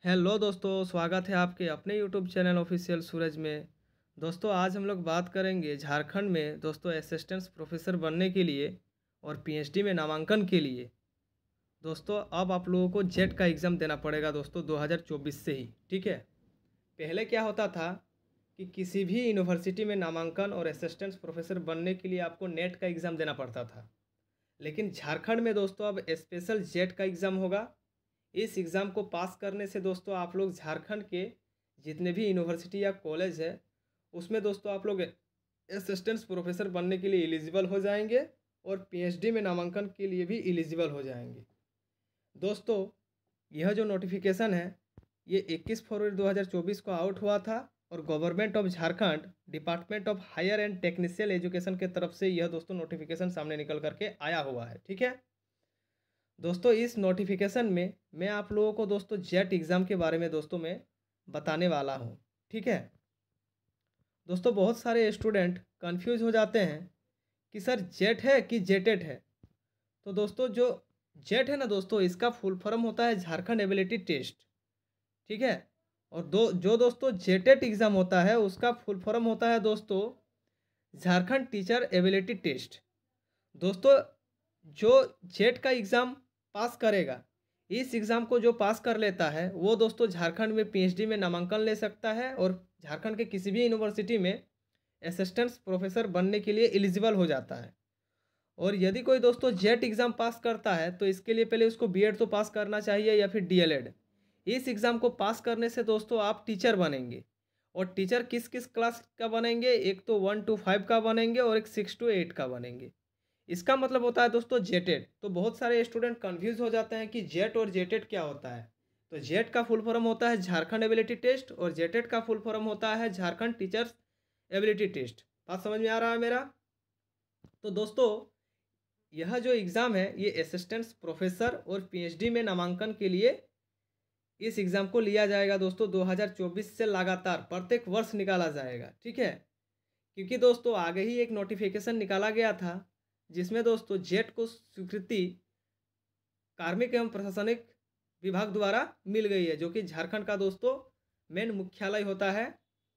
Hello दोस्तों, स्वागत है आपके अपने यूट्यूब चैनल ऑफिशियल सूरज में। दोस्तों आज हम लोग बात करेंगे झारखंड में दोस्तों असिस्टेंट प्रोफेसर बनने के लिए और पीएचडी में नामांकन के लिए। दोस्तों अब आप लोगों को जेट का एग्ज़ाम देना पड़ेगा दोस्तों 2024 से ही, ठीक है। पहले क्या होता था कि किसी भी यूनिवर्सिटी में नामांकन और असिस्टेंट प्रोफेसर बनने के लिए आपको नेट का एग्ज़ाम देना पड़ता था, लेकिन झारखंड में दोस्तों अब स्पेशल जेट का एग्ज़ाम होगा। इस एग्ज़ाम को पास करने से दोस्तों आप लोग झारखंड के जितने भी यूनिवर्सिटी या कॉलेज है उसमें दोस्तों आप लोग असिस्टेंट प्रोफेसर बनने के लिए एलिजिबल हो जाएंगे और पीएचडी में नामांकन के लिए भी एलिजिबल हो जाएंगे। दोस्तों यह जो नोटिफिकेशन है ये 21 फरवरी 2024 को आउट हुआ था और government of Jharkhand department of higher and technical education के तरफ से यह दोस्तों नोटिफिकेशन सामने निकल करके आया हुआ है, ठीक है। दोस्तों इस नोटिफिकेशन में मैं आप लोगों को दोस्तों जेट एग्ज़ाम के बारे में दोस्तों मैं बताने वाला हूँ, ठीक है। दोस्तों बहुत सारे स्टूडेंट कंफ्यूज हो जाते हैं कि सर जेट है कि जेटेट है। तो दोस्तों जो जेट है ना दोस्तों, इसका फुल फॉर्म होता है झारखंड एबिलिटी टेस्ट, ठीक है। और जो दोस्तों जेटेट एग्ज़ाम होता है उसका फुल फॉर्म होता है दोस्तों झारखंड टीचर एबिलिटी टेस्ट। दोस्तों जो जेट का एग्ज़ाम पास करेगा, इस एग्ज़ाम को जो पास कर लेता है वो दोस्तों झारखंड में पीएचडी में नामांकन ले सकता है और झारखंड के किसी भी यूनिवर्सिटी में असिस्टेंट प्रोफेसर बनने के लिए एलिजिबल हो जाता है। और यदि कोई दोस्तों जेट एग्ज़ाम पास करता है तो इसके लिए पहले उसको बीएड तो पास करना चाहिए या फिर डीएलएड। इस एग्ज़ाम को पास करने से दोस्तों आप टीचर बनेंगे। और टीचर किस किस क्लास का बनेंगे, एक तो 1 to 5 का बनेंगे और एक 6 to 8 का बनेंगे। इसका मतलब होता है दोस्तों जेटेड। तो बहुत सारे स्टूडेंट कंफ्यूज हो जाते हैं कि जेट और जेटेड क्या होता है। तो जेट का फुल फॉर्म होता है झारखंड एबिलिटी टेस्ट और जेटेड का फुल फॉर्म होता है झारखंड टीचर्स एबिलिटी टेस्ट। बात समझ में आ रहा है मेरा? तो दोस्तों यह जो एग्ज़ाम है ये असिस्टेंट प्रोफेसर और पीएचडी में नामांकन के लिए इस एग्ज़ाम को लिया जाएगा दोस्तों 2024 से लगातार प्रत्येक वर्ष निकाला जाएगा, ठीक है। क्योंकि दोस्तों आगे ही एक नोटिफिकेशन निकाला गया था जिसमें दोस्तों जेट को स्वीकृति कार्मिक एवं प्रशासनिक विभाग द्वारा मिल गई है, जो कि झारखंड का दोस्तों मेन मुख्यालय होता है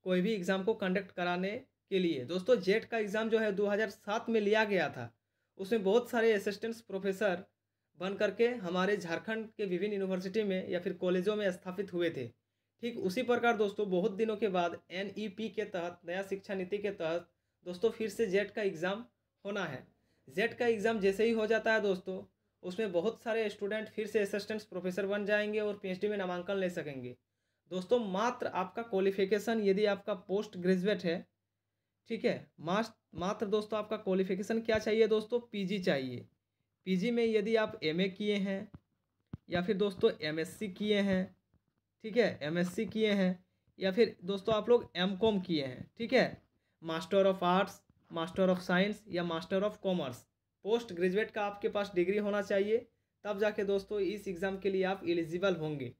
कोई भी एग्ज़ाम को कंडक्ट कराने के लिए। दोस्तों जेट का एग्ज़ाम जो है 2007 में लिया गया था, उसमें बहुत सारे असिस्टेंट प्रोफेसर बन करके हमारे झारखंड के विभिन्न यूनिवर्सिटी में या फिर कॉलेजों में स्थापित हुए थे। ठीक उसी प्रकार दोस्तों बहुत दिनों के बाद एनईपी के तहत, नया शिक्षा नीति के तहत दोस्तों फिर से जेट का एग्ज़ाम होना है। जेट का एग्ज़ाम जैसे ही हो जाता है दोस्तों, उसमें बहुत सारे स्टूडेंट फिर से असिस्टेंट प्रोफेसर बन जाएंगे और पीएचडी में नामांकन ले सकेंगे। दोस्तों मात्र आपका क्वालिफिकेशन यदि आपका पोस्ट ग्रेजुएट है, ठीक है, मात्र दोस्तों आपका क्वालिफिकेशन क्या चाहिए दोस्तों, पीजी चाहिए। पीजी में यदि आप एमए किए हैं या फिर दोस्तों एमएससी किए हैं, ठीक है, एमएससी किए हैं या फिर दोस्तों आप लोग एमकॉम किए हैं, ठीक है, master of arts, master of science या master of commerce, post graduate का आपके पास डिग्री होना चाहिए, तब जाके दोस्तों इस एग्ज़ाम के लिए आप एलिजिबल होंगे,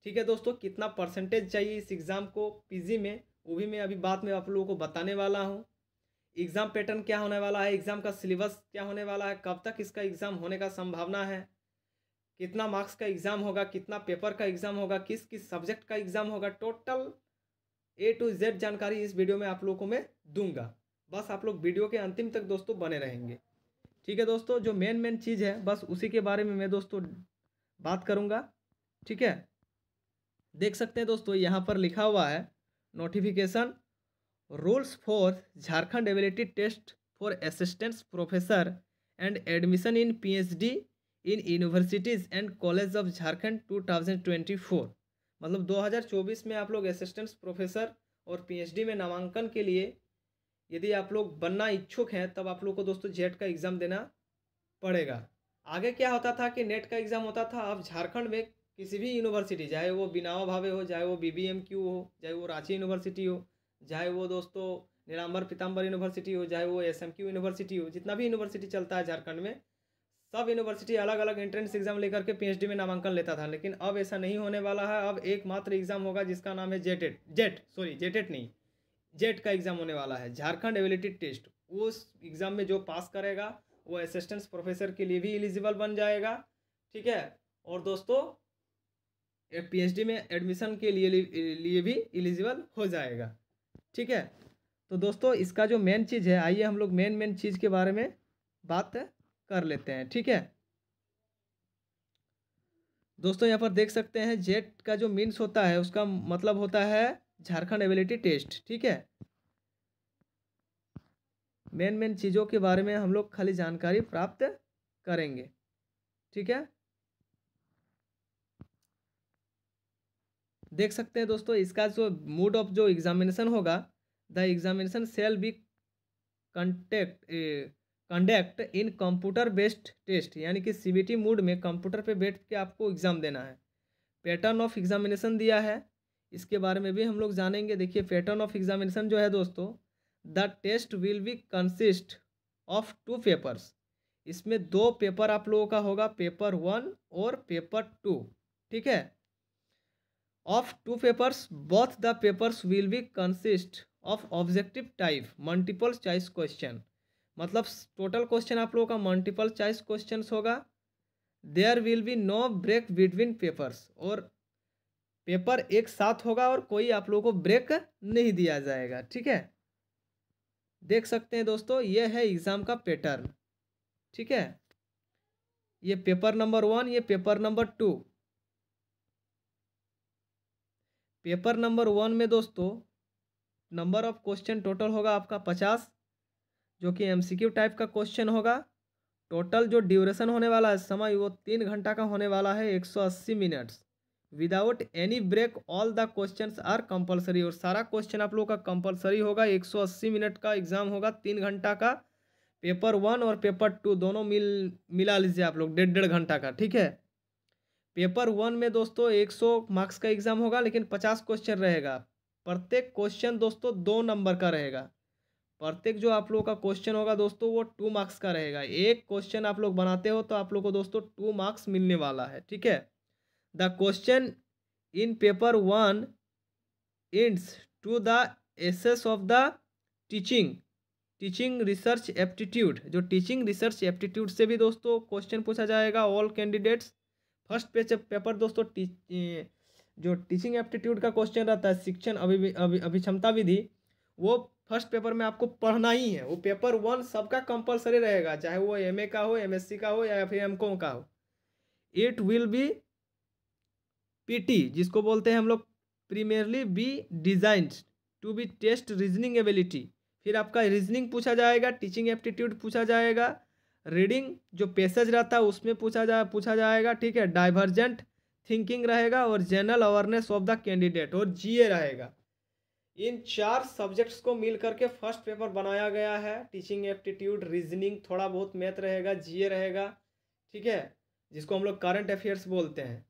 ठीक है। दोस्तों कितना परसेंटेज चाहिए इस एग्ज़ाम को पीजी में, वो भी मैं अभी बाद में आप लोगों को बताने वाला हूँ। एग्ज़ाम पैटर्न क्या होने वाला है, एग्ज़ाम का सिलेबस क्या होने वाला है, कब तक इसका एग्ज़ाम होने का संभावना है, कितना मार्क्स का एग्ज़ाम होगा, कितना पेपर का एग्ज़ाम होगा, किस किस सब्जेक्ट का एग्ज़ाम होगा, टोटल A to Z जानकारी इस वीडियो में आप लोगों को मैं दूंगा। बस आप लोग वीडियो के अंतिम तक दोस्तों बने रहेंगे, ठीक है। दोस्तों जो मेन चीज़ है बस उसी के बारे में मैं दोस्तों बात करूंगा, ठीक है। देख सकते हैं दोस्तों यहाँ पर लिखा हुआ है notification rules for Jharkhand ability test for assistant professor and admission in PhD in universities and college of Jharkhand 2024। मतलब 2024 में आप लोग असिस्टेंट प्रोफेसर और पीएचडी में नामांकन के लिए यदि आप लोग बनना इच्छुक हैं तब आप लोग को दोस्तों जेट का एग्ज़ाम देना पड़ेगा। आगे क्या होता था कि नेट का एग्ज़ाम होता था, अब झारखंड में किसी भी यूनिवर्सिटी, चाहे वो बिनावा भावे हो, चाहे वो बीबीएमक्यू हो, चाहे वो रांची यूनिवर्सिटी हो, चाहे वो दोस्तों नीलांबर पीताम्बर यूनिवर्सिटी हो, चाहे वो एसएमक्यू यूनिवर्सिटी हो, जितना भी यूनिवर्सिटी चलता है झारखंड में, सब यूनिवर्सिटी अलग अलग एंट्रेंस एग्जाम लेकर के पीएचडी में नामांकन लेता था। लेकिन अब ऐसा नहीं होने वाला है। अब एकमात्र एग्जाम होगा जिसका नाम है जेट का एग्जाम होने वाला है, झारखंड एबिलिटी टेस्ट। उस एग्जाम में जो पास करेगा वो असिस्टेंट प्रोफेसर के लिए भी एलिजिबल बन जाएगा, ठीक है। और दोस्तों पीएचडी में एडमिशन के लिए भी एलिजिबल हो जाएगा। ठीक है, तो दोस्तों इसका जो मेन चीज़ है, आइए हम लोग मेन चीज़ के बारे में बात कर लेते हैं। ठीक है दोस्तों, यहाँ पर देख सकते हैं जेट का जो मीन्स होता है उसका मतलब होता है झारखंड एबिलिटी टेस्ट। ठीक है, मेन चीज़ों के बारे में हम लोग खाली जानकारी प्राप्त करेंगे। ठीक है, देख सकते हैं दोस्तों इसका जो मोड ऑफ जो एग्जामिनेशन होगा, the examination shall be conduct in computer based test, यानी कि सीबीटी मोड में कंप्यूटर पे बैठ के आपको एग्ज़ाम देना है। पैटर्न ऑफ एग्जामिनेशन दिया है, इसके बारे में भी हम लोग जानेंगे। देखिए पैटर्न ऑफ एग्जामिनेशन जो है दोस्तों, the test will be consist of 2 papers, इसमें 2 पेपर आप लोगों का होगा, पेपर 1 और पेपर 2। ठीक है, of 2 papers, both the papers will be consist of objective type multiple choice question, मतलब टोटल क्वेश्चन आप लोगों का मल्टीपल चॉइस क्वेश्चन होगा। There will be no break between papers, और पेपर एक साथ होगा और कोई आप लोगों को ब्रेक नहीं दिया जाएगा। ठीक है, देख सकते हैं दोस्तों ये है एग्ज़ाम का पैटर्न। ठीक है, ये पेपर नंबर 1, ये पेपर नंबर 2। पेपर नंबर 1 में दोस्तों नंबर ऑफ क्वेश्चन टोटल होगा आपका 50, जो कि एमसीक्यू टाइप का क्वेश्चन होगा। टोटल जो ड्यूरेशन होने वाला है समय, वो 3 घंटा का होने वाला है, 180 minutes without any break. All the questions are compulsory, और सारा क्वेश्चन आप लोगों का कंपलसरी होगा। 180 मिनट का एग्जाम होगा, 3 घंटा का। पेपर 1 और पेपर 2 दोनों मिला लीजिए आप लोग, 1.5 घंटा का। ठीक है, पेपर 1 में दोस्तों 100 मार्क्स का एग्जाम होगा, लेकिन 50 क्वेश्चन रहेगा। प्रत्येक क्वेश्चन दोस्तों 2 नंबर का रहेगा। प्रत्येक जो आप लोगों का क्वेश्चन होगा दोस्तों वो 2 मार्क्स का रहेगा। एक क्वेश्चन आप लोग बनाते हो तो आप लोग को दोस्तों 2 मार्क्स मिलने वाला है। ठीक है, the question in paper 1 intends to the assess of the teaching research aptitude, जो टीचिंग रिसर्च एप्टीट्यूड से भी दोस्तों क्वेश्चन पूछा जाएगा। ऑल कैंडिडेट्स फर्स्ट पेपर दोस्तों जो टीचिंग एप्टीट्यूड का क्वेश्चन रहता है, शिक्षण अभिक्षमता विधि, वो फर्स्ट पेपर में आपको पढ़ना ही है। वो पेपर 1 सबका कंपलसरी रहेगा, चाहे वो एमए का हो, एमएससी का हो, या फिर एमकॉम का हो। इट विल बी पीटी, जिसको बोलते हैं हम लोग primarily be designed to be test reasoning ability. फिर आपका रीजनिंग पूछा जाएगा, टीचिंग एप्टीट्यूड पूछा जाएगा, रीडिंग जो पैसेज रहता है उसमें पूछा जाएगा। ठीक है, डाइवर्जेंट थिंकिंग रहेगा, और general awareness of the candidate, और जीए रहेगा। इन 4 सब्जेक्ट्स को मिल करके फर्स्ट पेपर बनाया गया है। टीचिंग एप्टीट्यूड, रीजनिंग, थोड़ा बहुत मैथ रहेगा, जीए रहेगा। ठीक है, जिसको हम लोग करंट अफेयर्स बोलते हैं।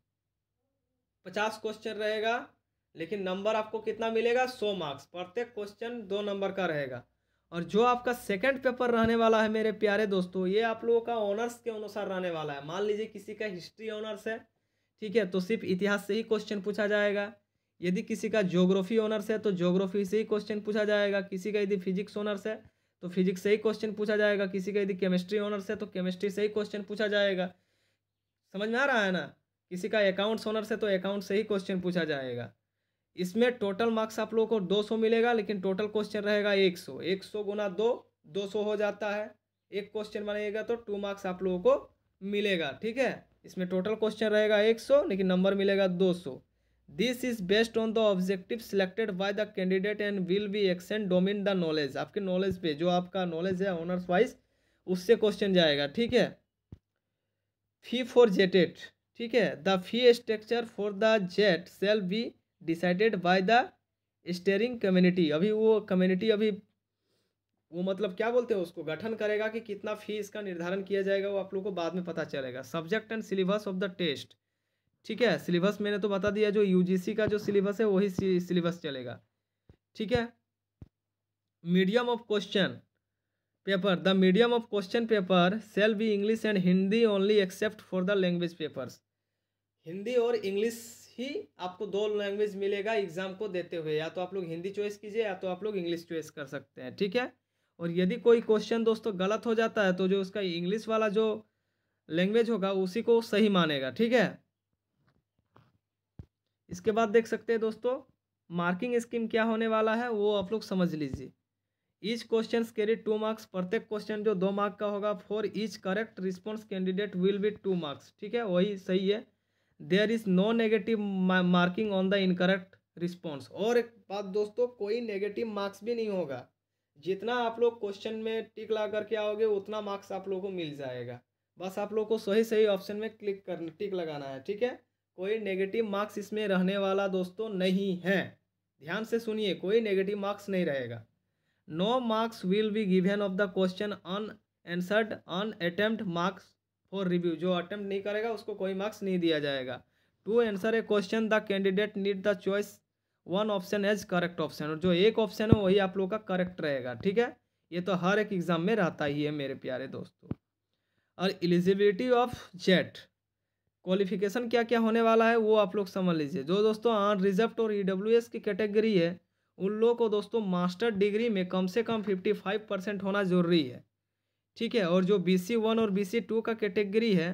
50 क्वेश्चन रहेगा, लेकिन नंबर आपको कितना मिलेगा? 100 मार्क्स। प्रत्येक क्वेश्चन 2 नंबर का रहेगा। और जो आपका सेकंड पेपर रहने वाला है मेरे प्यारे दोस्तों, ये आप लोगों का ऑनर्स के अनुसार रहने वाला है। मान लीजिए किसी का हिस्ट्री ऑनर्स है, ठीक है, तो सिर्फ इतिहास से ही क्वेश्चन पूछा जाएगा। यदि किसी का ज्योग्राफी ऑनर्स है तो ज्योग्राफी से ही क्वेश्चन पूछा जाएगा। किसी का यदि फिजिक्स ऑनर्स है तो फिजिक्स से ही क्वेश्चन पूछा जाएगा। किसी का यदि केमिस्ट्री ऑनर्स है तो केमिस्ट्री से ही क्वेश्चन पूछा जाएगा। समझ में आ रहा है ना? किसी का अकाउंट्स ऑनर्स है तो अकाउंट से ही क्वेश्चन पूछा जाएगा। इसमें टोटल मार्क्स आप लोगों को 200 मिलेगा, लेकिन टोटल क्वेश्चन रहेगा 100। 100 गुना 2, 200 हो जाता है। एक क्वेश्चन बनेगा तो 2 मार्क्स आप लोगों को मिलेगा। ठीक है, इसमें टोटल क्वेश्चन रहेगा 100, लेकिन नंबर मिलेगा 200। This is based on the objective selected by the candidate and will be extend domain the knowledge. आपके नॉलेज पे, जो आपका नॉलेज है ऑनर्स वाइज, उससे क्वेश्चन जाएगा। ठीक है, फी फॉर जेटेड, ठीक है, the fee structure for the JET shall be decided by the steering community. अभी वो कम्युनिटी वो मतलब क्या बोलते हैं उसको, गठन करेगा कि कितना फी इसका निर्धारण किया जाएगा, वो आप लोगों को बाद में पता चलेगा। Subject and syllabus of the test, ठीक है, सिलेबस मैंने तो बता दिया, जो यूजीसी का जो सिलेबस है वही सिलेबस चलेगा। ठीक है, medium of question paper, the medium of question paper shall be English and Hindi only except for the language papers. Hindi और इंग्लिश ही आपको 2 लैंग्वेज मिलेगा एग्जाम को देते हुए। या तो आप लोग हिंदी चॉइस कीजिए या तो आप लोग इंग्लिश चॉइस कर सकते हैं। ठीक है, और यदि कोई क्वेश्चन दोस्तों गलत हो जाता है तो जो उसका इंग्लिश वाला जो लैंग्वेज होगा उसी को सही मानेगा। ठीक है, इसके बाद देख सकते हैं दोस्तों मार्किंग स्कीम क्या होने वाला है वो आप लोग समझ लीजिए। ईच क्वेश्चन कैरी 2 मार्क्स, प्रत्येक क्वेश्चन जो 2 मार्क का होगा। For each correct response candidate will be 2 marks, ठीक है, वही सही है। There is no negative marking on the incorrect response. और एक बात दोस्तों, कोई नेगेटिव मार्क्स भी नहीं होगा। जितना आप लोग क्वेश्चन में टिक ला करके आओगे उतना मार्क्स आप लोगों को मिल जाएगा। बस आप लोग को सही सही ऑप्शन में क्लिक करना, टिक लगाना है, ठीक है। कोई नेगेटिव मार्क्स इसमें रहने वाला दोस्तों नहीं है। ध्यान से सुनिए, कोई नेगेटिव मार्क्स नहीं रहेगा। No marks will be given of the question unanswered on attempt marks for review. जो अटेम्प्ट नहीं करेगा उसको कोई मार्क्स नहीं दिया जाएगा। To answer a question the candidate need the choice one option as correct option. और जो एक ऑप्शन है वही आप लोग का करेक्ट रहेगा, ठीक है। ये तो हर एक एग्जाम में रहता ही है मेरे प्यारे दोस्तों। और एलिजिबिलिटी ऑफ जेट क्वालिफिकेशन क्या क्या होने वाला है वो आप लोग समझ लीजिए। जो दोस्तों अनरिजर्व्ड और ईडब्ल्यूएस की कैटेगरी है उन लोगों को दोस्तों मास्टर डिग्री में कम से कम 55% होना जरूरी है, ठीक है। और जो BC1 और BC2 का कैटेगरी है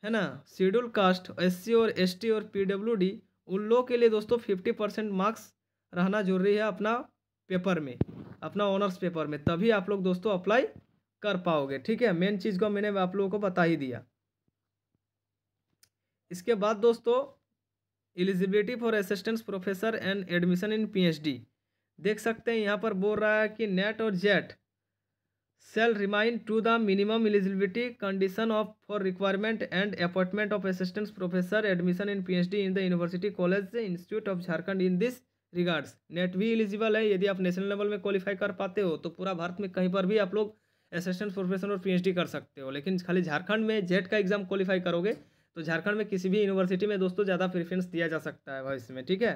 ना, शेड्यूल कास्ट, SC और ST और PWD, उन लोगों के लिए दोस्तों 50% मार्क्स रहना जरूरी है अपना पेपर में, अपना ऑनर्स पेपर में, तभी आप लोग दोस्तों अप्लाई कर पाओगे, ठीक है। मेन चीज़ को मैंने आप लोगों को बता ही दिया। इसके बाद दोस्तों eligibility for assistant professor and admission in PhD देख सकते हैं यहाँ पर बोल रहा है कि नेट और jet shall remain to the minimum eligibility condition of for requirement and appointment of assistant professor admission in PhD in the University College Institute of Jharkhand in this regards। Net भी eligible है, यदि आप national level में qualify कर पाते हो तो पूरा भारत में कहीं पर भी आप लोग असिस्टेंट प्रोफेसर और PhD कर सकते हो। लेकिन खाली झारखंड में जेट का एग्जाम क्वालिफाई करोगे तो झारखंड में किसी भी यूनिवर्सिटी में दोस्तों ज़्यादा प्रेफरेंस दिया जा सकता है भविष्य में, ठीक है।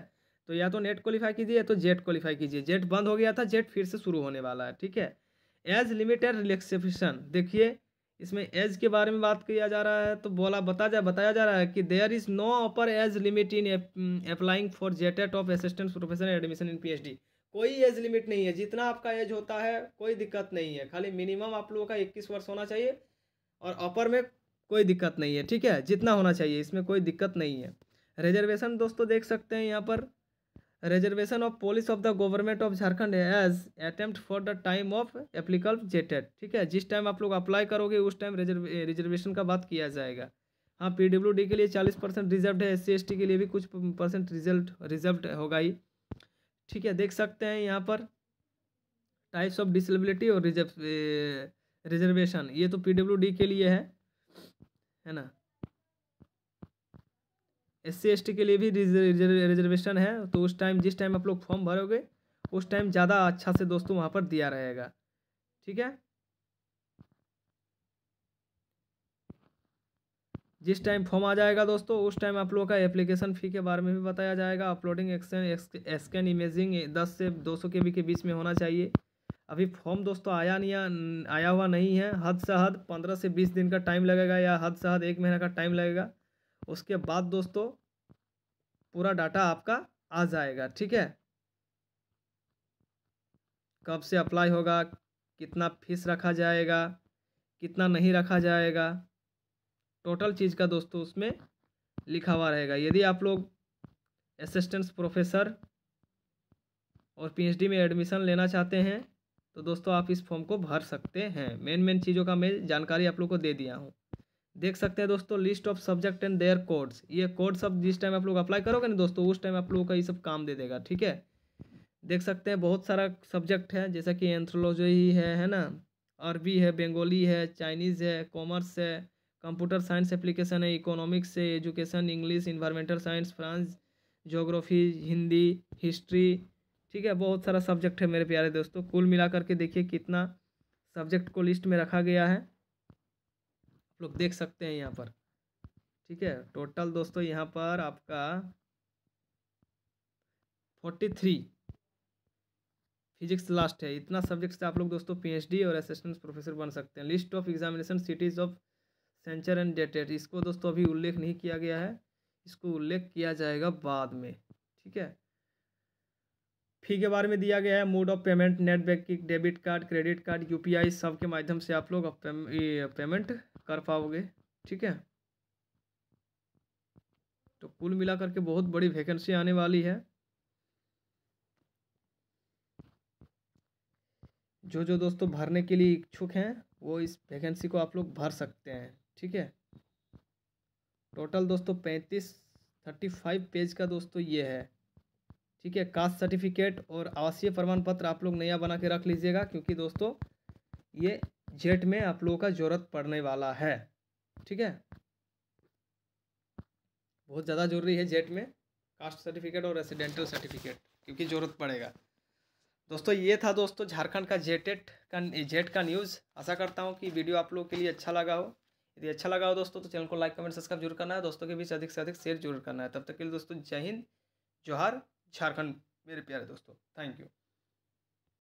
तो या तो नेट क्वालिफाई कीजिए या तो जेट क्वालिफाई कीजिए। जेट बंद हो गया था, जेट फिर से शुरू होने वाला है, ठीक है। एज लिमिटेड रिलैक्सेशन देखिए, इसमें एज के बारे में बात किया जा रहा है तो बताया जा रहा है कि there is no upper age limit in applying for JETET of assistant professor admission in PhD। कोई एज लिमिट नहीं है, जितना आपका एज होता है कोई दिक्कत नहीं है। खाली मिनिमम आप लोगों का 21 वर्ष होना चाहिए और अपर में कोई दिक्कत नहीं है, ठीक है, जितना होना चाहिए, इसमें कोई दिक्कत नहीं है। रिजर्वेशन दोस्तों देख सकते हैं यहाँ पर, reservation of police of the government of Jharkhand as attempt for the time of applicable JETET, ठीक है। जिस टाइम आप लोग अप्लाई करोगे उस टाइम रिजर्वेशन का बात किया जाएगा। हाँ, PWD के लिए 40% रिजर्व है, SC ST के लिए भी कुछ परसेंट रिजर्व होगा ही, ठीक है। देख सकते हैं यहाँ पर टाइप्स ऑफ डिसेबिलिटी और रिजर्वेशन, ये तो PWD के लिए है ना। SC ST के लिए भी रिजर्वेशन है, तो उस टाइम जिस टाइम आप लोग फॉर्म भरोगे उस टाइम ज़्यादा अच्छा से दोस्तों वहाँ पर दिया रहेगा, ठीक है। जिस टाइम फॉर्म आ जाएगा दोस्तों उस टाइम आप लोगों का एप्लीकेशन फ़ी के बारे में भी बताया जाएगा। अपलोडिंग स्कैन इमेजिंग 10 से 200 KB के बीच में होना चाहिए। अभी फॉर्म दोस्तों आया हुआ नहीं है। हद से हद 15 से 20 दिन का टाइम लगेगा या हद से हद 1 महीना का टाइम लगेगा। उसके बाद दोस्तों पूरा डाटा आपका आ जाएगा, ठीक है। कब से अप्लाई होगा, कितना फीस रखा जाएगा, कितना नहीं रखा जाएगा, टोटल चीज़ का दोस्तों उसमें लिखा हुआ रहेगा। यदि आप लोग असिस्टेंट प्रोफेसर और PhD में एडमिशन लेना चाहते हैं तो दोस्तों आप इस फॉर्म को भर सकते हैं। मेन चीज़ों का मैं जानकारी आप लोग को दे दिया हूँ। देख सकते हैं दोस्तों list of subject and their codes. ये कोड सब जिस टाइम आप लोग अप्लाई करोगे ना दोस्तों उस टाइम आप लोगों का ये सब काम दे देगा, ठीक है। देख सकते हैं बहुत सारा सब्जेक्ट है, जैसा कि एंथ्रोलॉजी है ना, अरबी है, बंगाली है, चाइनीज़ है, कॉमर्स है, कंप्यूटर साइंस एप्लीकेशन है, इकोनॉमिक्स है, education, English, environmental science, France, geography, Hindi, history, ठीक है। बहुत सारा सब्जेक्ट है मेरे प्यारे दोस्तों। कुल मिलाकर के देखिए कितना सब्जेक्ट को लिस्ट में रखा गया है, आप लोग देख सकते हैं यहाँ पर, ठीक है। टोटल दोस्तों यहाँ पर आपका 43 फिजिक्स लास्ट है। इतना सब्जेक्ट से आप लोग दोस्तों PhD और असिस्टेंट प्रोफेसर बन सकते हैं। List of examination cities of सेंचर and dated, इसको दोस्तों अभी उल्लेख नहीं किया गया है, इसको उल्लेख किया जाएगा बाद में, ठीक है। फी के बारे में दिया गया है, mode of payment, net banking, debit card, credit card, UPI, सब के माध्यम से आप लोग पेमेंट कर पाओगे, ठीक है। तो कुल मिला करके बहुत बड़ी वैकेंसी आने वाली है। जो जो दोस्तों भरने के लिए इच्छुक हैं वो इस वैकेंसी को आप लोग भर सकते हैं। ठीक है, टोटल दोस्तों 35 पेज का दोस्तों ये है। ठीक है, कास्ट सर्टिफिकेट और आवासीय प्रमाण पत्र आप लोग नया बना के रख लीजिएगा, क्योंकि दोस्तों ये जेट में आप लोगों का ज़रूरत पड़ने वाला है। ठीक है, बहुत ज़्यादा जरूरी है जेट में कास्ट सर्टिफिकेट और रेसिडेंटल सर्टिफिकेट, क्योंकि ज़रूरत पड़ेगा। दोस्तों ये था दोस्तों झारखंड का जेट का न्यूज़। आशा करता हूँ कि वीडियो आप लोगों के लिए अच्छा लगा हो। यदि अच्छा लगा हो दोस्तों तो चैनल को लाइक कमेंट सब्सक्राइब जरूर करना है, दोस्तों के बीच अधिक से अधिक शेयर जरूर करना है। तब तक के लिए दोस्तों जय हिंद, जोहार, झारखंड मेरे प्यारे दोस्तों। Thank you.